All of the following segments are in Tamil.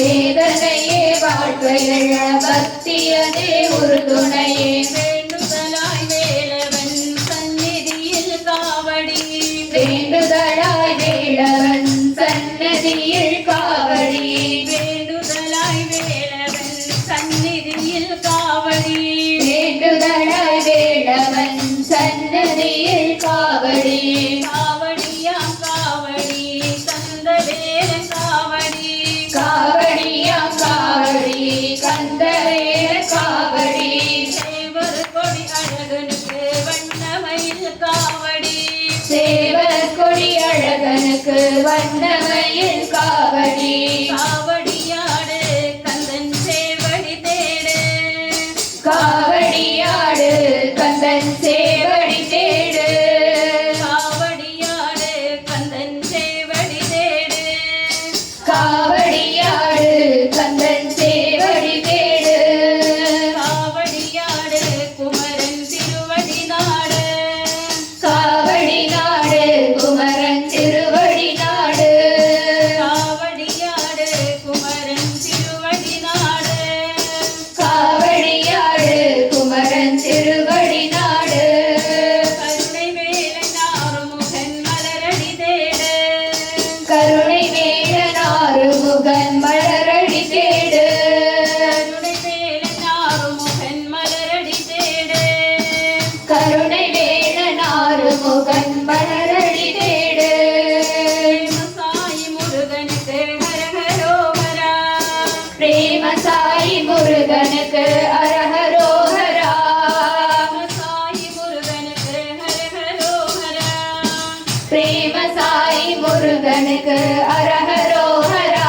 வேதனையே வாழ்வையழ பக்தியதே உறுதுணையே வேண்டுதலாய் வேலவன் சந்நிதியில் காவடி வேண்டுதலாய் வேலவன் சன்னதியில் காவடி வேண்டுதலாய் வேலவன் சந்நிதியில் காவடி வேண்டுதலாய் வேலவன் சன்னதியில் காவடி காவடியாம் காவடி கந்தவேல காவடி காவடியாம் காவடி கந்தவேல காவடி சேவர் கொடி அழகனுக்கு வண்ணமயில் காவடி சேவர் கொடி அழகனுக்கு வண்ணமயில் காவடி காவடியாடு கந்தன் சேவடி தேடு காவடியாடு கந்தன் சேவடி தேடு காவடியாடு கந்தன் சேவடி தேடு காவடியாடு கந்தன் சேவடி தேடு காவடியாடு குமரன் திருவடி நாடு காவடி நாடு குமரன் திருவடி நாடு காவடியாடு குமரன் திருவடி நாடு காவடியாடு குமரன் திருவடி நாடு கருணை வேலன் ஆறுமுகன் மலரடி தேடு கருணை வேலன் ஆறுமுகன் மலரடி தேடு கருணை வேலன் ஆறுமுகன் மலரடி தேடு கருணை வேலன் ஆறுமுகன் மலரடி தேடு சாயி முருகனுக்கு ஹரஹரோஹரா பிரேம சாயி முருகனுக்கு அரஹரோஹரா சாயி முருகனுக்கு ஹரஹரோஹரா பிரேம சாயி முருகனுக்கு அரஹரோஹரா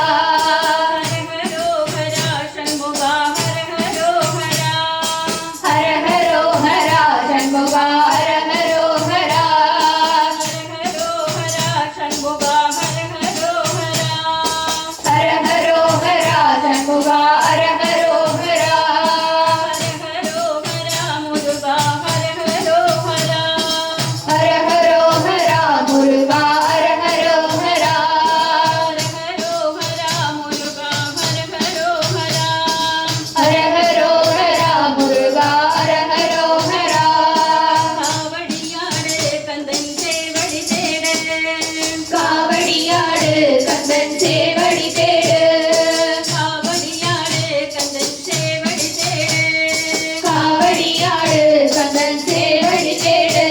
ஹரஹரோஹரா சண்முகா ஹரஹரோஹரா ஹரஹரோஹரா சண்முகா அரஹரோஹரா ஹரஹரோஹரா சண்முகா ஹரஹரோஹரா ஹரஹரோஹரா சண்முகா அரஹரோஹரா ஹரஹரோஹரா முருகா ஹரஹரோஹரா ஹரஹரோஹரா முருகா அரஹரோஹரா ஹரஹரோஹரா முருகா ஹரஹரோஹரா ஹரஹரோஹரா முருகா அரஹரோஹரா காவடியாடு கந்தன் சேவடி தேடு காவடியாடு கந்தன் சேவடி தேடு காவடியாடு கந்தன் சேவடி தேடு காவடியாடு கந்தன் சேவடி தேடு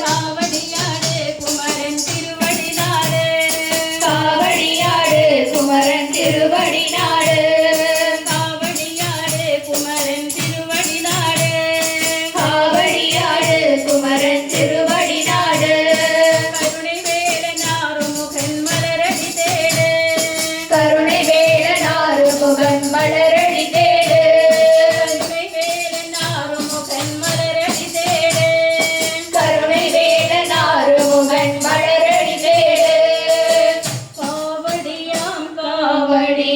காவடியாடு குமரன் திருவடி நாடு காவடியாடு குமரன் திருவடி நாடு காவடியாடு குமரன் திருவடி நாடு காவடியாடு குமரன் திருவடி நாடு கருணை வேலன் ஆறுமுகன் மலரடி தேடு கருணை வேலன் ஆறுமுகன் மலரடி தேடு கருணை வேலன் ஆறுமுகன் மலரடி தேடு கருணை வேலன் ஆறுமுகன் மலரடி தேடு காவடியாம் காவடி